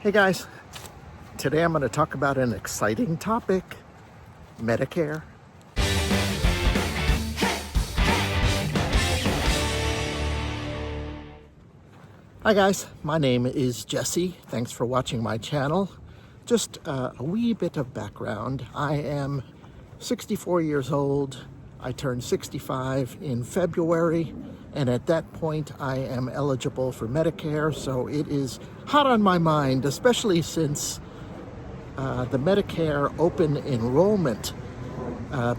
Hey guys, today I'm going to talk about an exciting topic, Medicare. Hi guys, my name is Jesse. Thanks for watching my channel. Just a wee bit of background. I am 64 years old. I turned 65 in February, and at that point I am eligible for Medicare, so it is hot on my mind, especially since the Medicare open enrollment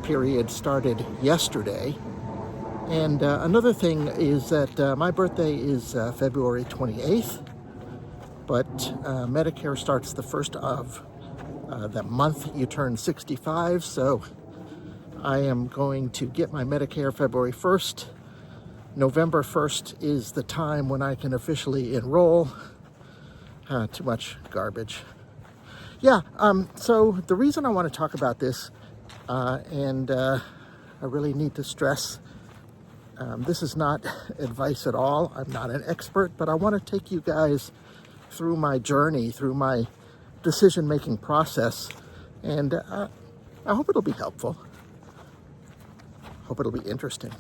period started yesterday. And another thing is that my birthday is February 28th, but Medicare starts the first of the month you turn 65, so I am going to get my Medicare February 1st. November 1st is the time when I can officially enroll. Too much garbage. So the reason I want to talk about this, and I really need to stress, this is not advice at all. I'm not an expert, but I want to take you guys through my journey, through my decision-making process, and I hope it'll be helpful. Hope it'll be interesting.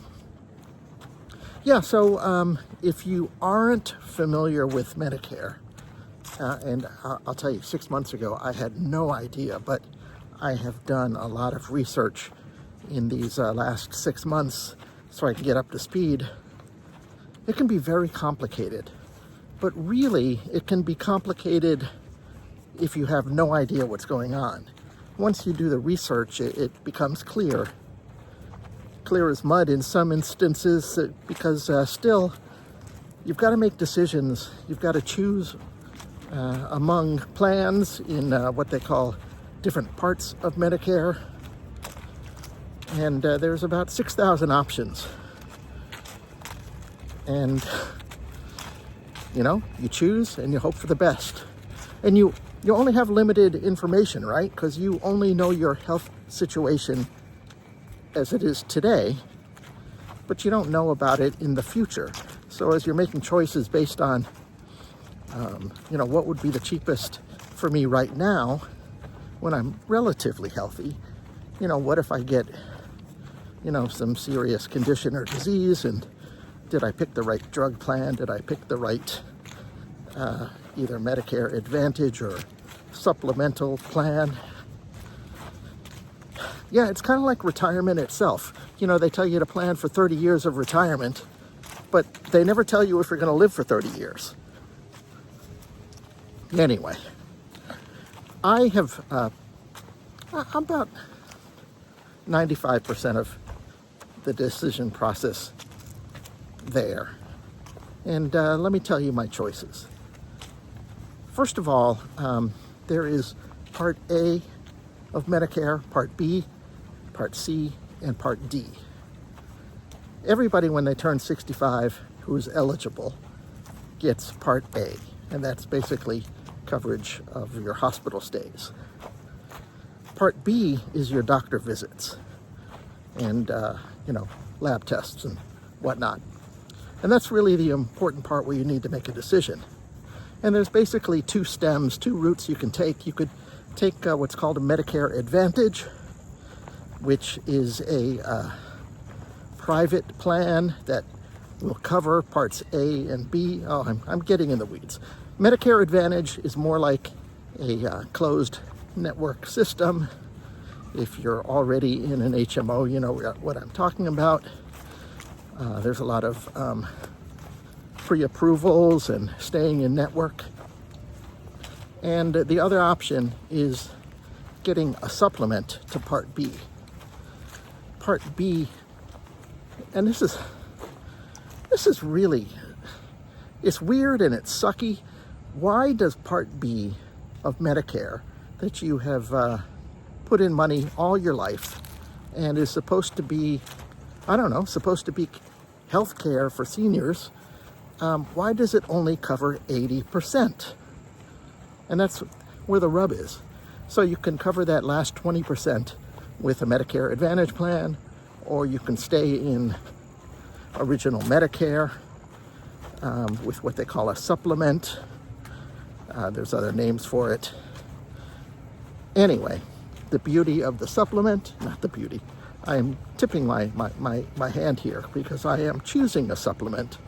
So if you aren't familiar with Medicare, and I'll tell you, 6 months ago, I had no idea, but I have done a lot of research in these last 6 months so I can get up to speed. It can be very complicated, but really it can be complicated if you have no idea what's going on. Once you do the research, it becomes clear as mud in some instances, because still you've got to make decisions. You've got to choose among plans in what they call different parts of Medicare, and there's about 6,000 options, and you choose and you hope for the best, and you only have limited information, right? Because you only know your health situation as it is today, but you don't know about it in the future. So as you're making choices based on what would be the cheapest for me right now when I'm relatively healthy, what if I get some serious condition or disease, and did I pick the right drug plan? Did I pick the right either Medicare Advantage or supplemental plan? Yeah, it's kind of like retirement itself. They tell you to plan for 30 years of retirement, but they never tell you if you're going to live for 30 years. Anyway, I have about 95% of the decision process there. And let me tell you my choices. First of all, there is Part A of Medicare, Part B, Part C, and Part D. Everybody, when they turn 65 who is eligible, gets Part A, and that's basically coverage of your hospital stays. Part B is your doctor visits and lab tests and whatnot. And that's really the important part where you need to make a decision. And there's basically two routes you can take. You could take what's called a Medicare Advantage, which is a private plan that will cover parts A and B. Oh, I'm getting in the weeds. Medicare Advantage is more like a closed network system. If you're already in an HMO, you know what I'm talking about. There's a lot of pre-approvals and staying in network. And the other option is getting a supplement to Part B. Part B, and this is really, it's weird and it's sucky. Why does Part B of Medicare, that you have put in money all your life and is supposed to be, supposed to be health care for seniors, why does it only cover 80%? And that's where the rub is. So you can cover that last 20% with a Medicare Advantage plan, or you can stay in original Medicare with what they call a supplement. There's other names for it. Anyway, the beauty of the supplement, not the beauty, I am tipping my hand here because I am choosing a supplement.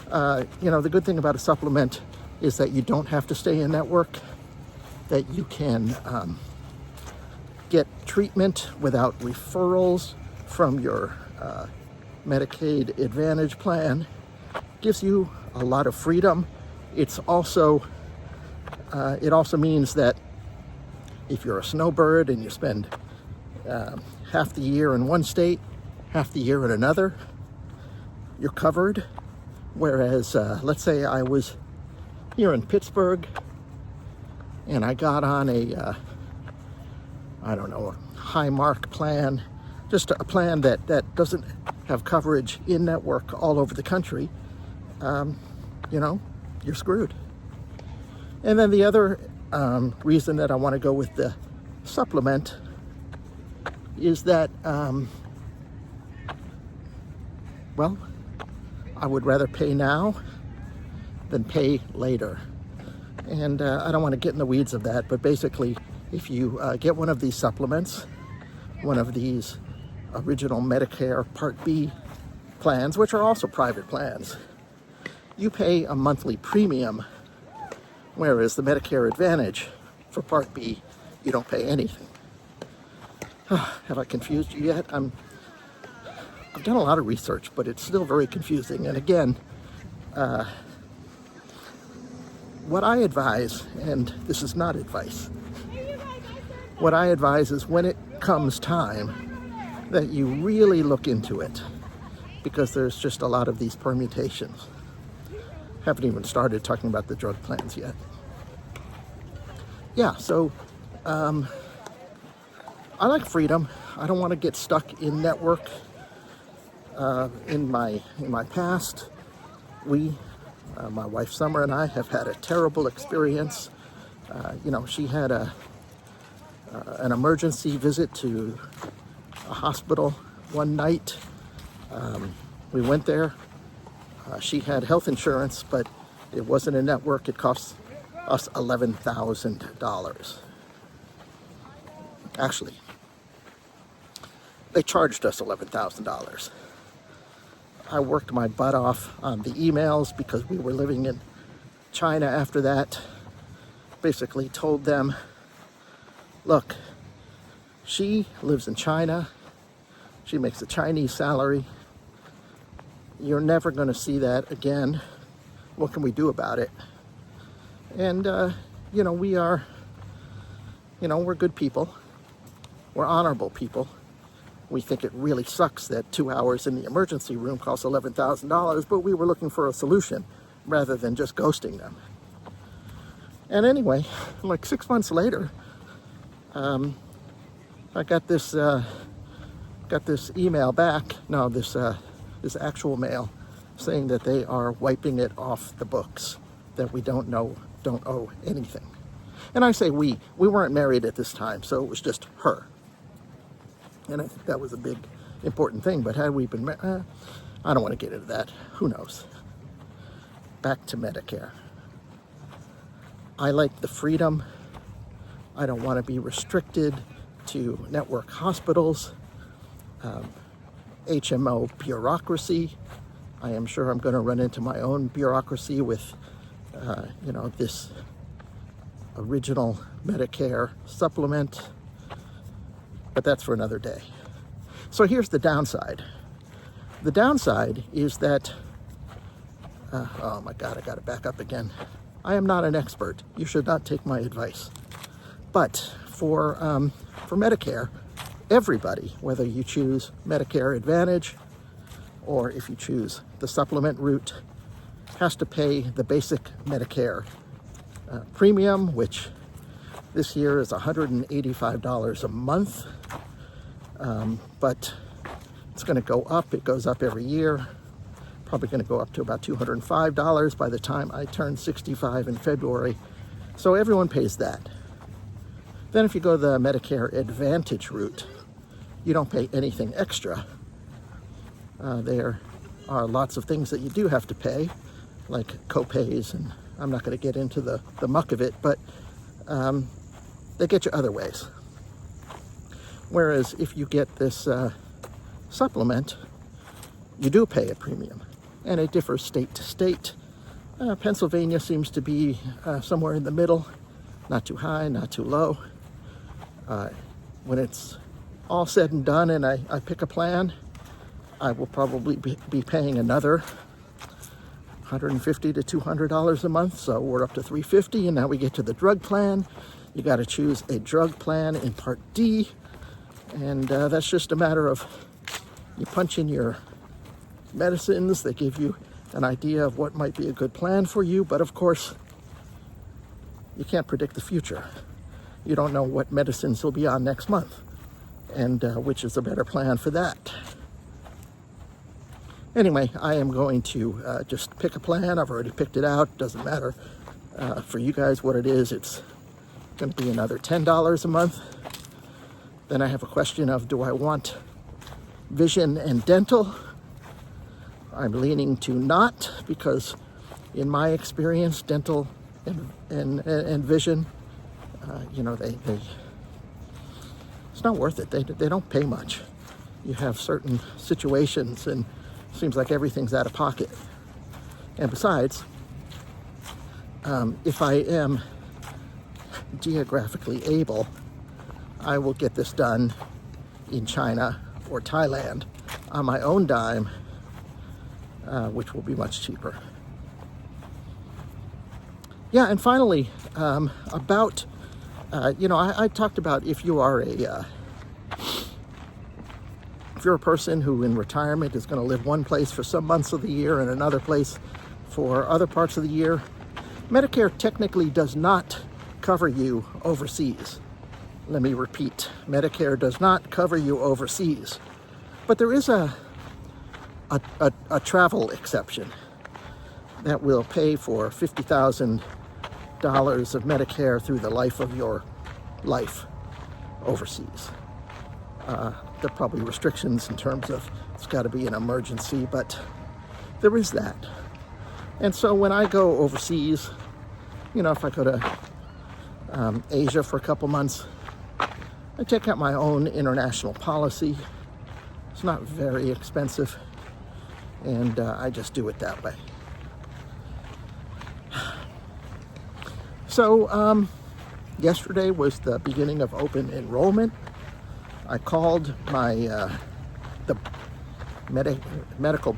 The good thing about a supplement is that you don't have to stay in network, that you can get treatment without referrals from your Medicaid Advantage plan. Gives you a lot of freedom. It also means that if you're a snowbird and you spend half the year in one state, half the year in another, you're covered. Whereas, let's say I was here in Pittsburgh and I got on a high mark plan, just a plan that doesn't have coverage in network all over the country, you're screwed. And then the other reason that I want to go with the supplement is that, I would rather pay now than pay later. And I don't want to get in the weeds of that, but basically, if you get one of these supplements, one of these original Medicare Part B plans, which are also private plans, you pay a monthly premium, whereas the Medicare Advantage for Part B, you don't pay anything. Have I confused you yet? I've done a lot of research, but it's still very confusing. And again, what I advise, and this is not advice, what I advise is when it comes time that you really look into it, because there's just a lot of these permutations. Haven't even started talking about the drug plans yet. Yeah, so I like freedom. I don't want to get stuck in network. In my past, my wife Summer and I have had a terrible experience. She had an emergency visit to a hospital one night. We went there. She had health insurance, but it wasn't a network. It cost us $11,000. Actually, they charged us $11,000. I worked my butt off on the emails because we were living in China after that. Basically told them, look, she lives in China. She makes a Chinese salary. You're never going to see that again. What can we do about it? And, we are, we're good people. We're honorable people. We think it really sucks that 2 hours in the emergency room costs $11,000, but we were looking for a solution rather than just ghosting them. And anyway, like 6 months later, I got this email back. No, this actual mail saying that they are wiping it off the books, that we don't owe anything. And I say we weren't married at this time, so it was just her. And I think that was a big, important thing. But had we been married, I don't want to get into that. Who knows? Back to Medicare. I like the freedom. I don't want to be restricted to network hospitals, HMO bureaucracy. I am sure I'm going to run into my own bureaucracy with, this original Medicare supplement. But that's for another day. So here's the downside. The downside is that, oh my God, I got to back up again. I am not an expert. You should not take my advice. But for Medicare, everybody, whether you choose Medicare Advantage or if you choose the supplement route, has to pay the basic Medicare premium, which this year is $185 a month, but it's going to go up. It goes up every year. Probably going to go up to about $205 by the time I turn 65 in February. So everyone pays that. Then if you go the Medicare Advantage route, you don't pay anything extra. There are lots of things that you do have to pay, like co-pays and I'm not going to get into the muck of it, but they get you other ways. Whereas if you get this supplement, you do pay a premium, and it differs state to state. Pennsylvania seems to be somewhere in the middle, not too high, not too low. When it's all said and done and I pick a plan, I will probably be paying another $150 to $200 a month, so we're up to $350, and now we get to the drug plan. You got to choose a drug plan in Part D, and that's just a matter of you punch in your medicines. They give you an idea of what might be a good plan for you, but of course, you can't predict the future. You don't know what medicines will be on next month, and which is a better plan for that. Anyway, I am going to just pick a plan. I've already picked it out. Doesn't matter for you guys what it is. It's going to be another $10 a month. Then I have a question of, do I want vision and dental? I'm leaning to not, because in my experience, dental and vision, it's not worth it. They don't pay much. You have certain situations, and it seems like everything's out of pocket. And besides, if I am geographically able, I will get this done in China or Thailand on my own dime, which will be much cheaper. Yeah, and finally, I talked about if you're a person who in retirement is going to live one place for some months of the year and another place for other parts of the year, Medicare technically does not cover you overseas. Let me repeat, Medicare does not cover you overseas. But there is a travel exception that will pay for $50,000 of Medicare through the life of your life overseas. There are probably restrictions in terms of it's got to be an emergency, but there is that. And so when I go overseas, if I go to Asia for a couple months, I take out my own international policy. It's not very expensive, and I just do it that way. So yesterday was the beginning of open enrollment. I called my the medical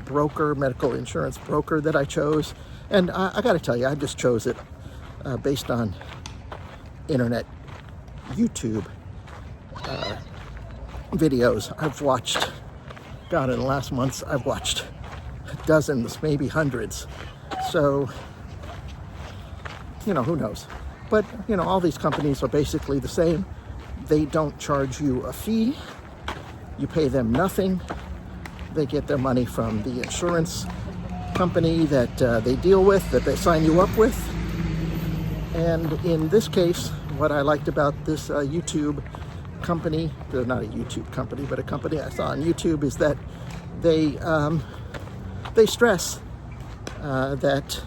insurance broker that I chose, and I got to tell you, I just chose it based on internet YouTube videos. I've watched, in the last months, I've watched dozens, maybe hundreds. So, who knows? But, all these companies are basically the same. They don't charge you a fee. You pay them nothing. They get their money from the insurance company that they deal with, that they sign you up with. And in this case, what I liked about this YouTube company, they're not a YouTube company, but a company I saw on YouTube, is that they stress that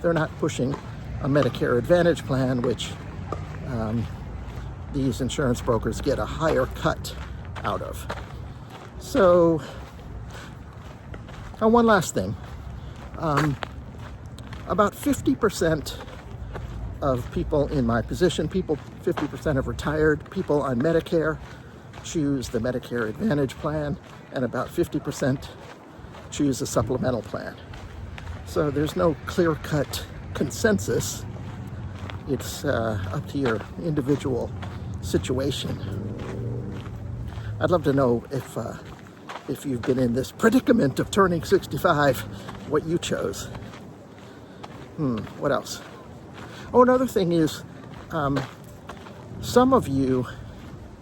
they're not pushing a Medicare Advantage plan, which these insurance brokers get a higher cut out of. So, one last thing. About 50% of people in my position, 50% of retired people on Medicare choose the Medicare Advantage plan, and about 50% choose a supplemental plan. So there's no clear-cut consensus. It's up to your individual situation. I'd love to know if you've been in this predicament of turning 65, what you chose. What else? Oh, another thing is, some of you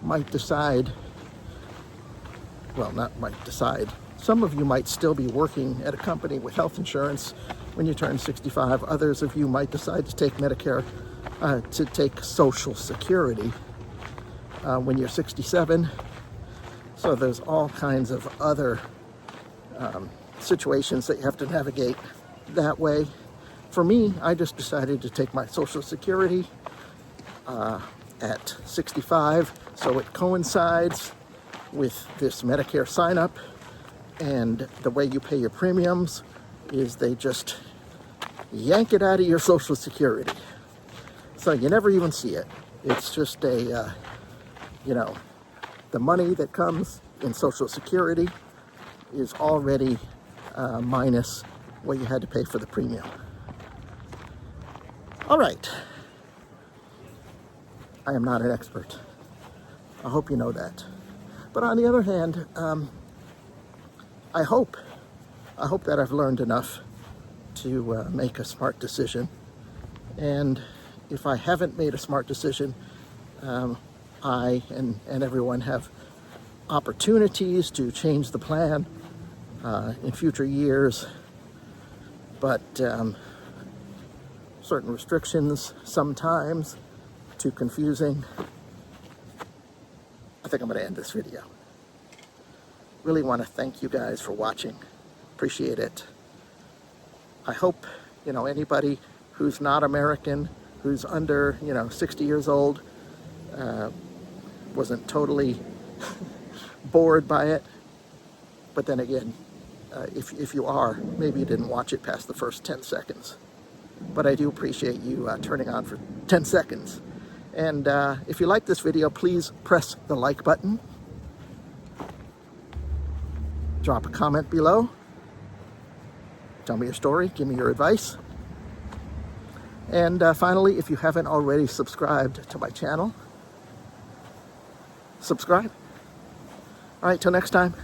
might decide, some of you might still be working at a company with health insurance when you turn 65. Others of you might decide to take Medicare, to take Social Security when you're 67. So there's all kinds of other situations that you have to navigate that way. For me, I just decided to take my Social Security at 65, so it coincides with this Medicare sign-up, and the way you pay your premiums is they just yank it out of your Social Security. So you never even see it. It's just a, the money that comes in Social Security is already minus what you had to pay for the premium. All right. I am not an expert. I hope you know that. But on the other hand, I hope that I've learned enough to make a smart decision. And if I haven't made a smart decision, I and everyone have opportunities to change the plan in future years. But certain restrictions, sometimes too confusing. I think I'm going to end this video. Really want to thank you guys for watching. Appreciate it. I hope, anybody who's not American, who's under, 60 years old, wasn't totally bored by it. But then again, if you are, maybe you didn't watch it past the first 10 seconds. But I do appreciate you turning on for 10 seconds. And if you like this video, please press the like button. Drop a comment below. Tell me your story. Give me your advice. And finally, if you haven't already subscribed to my channel, subscribe. All right, till next time.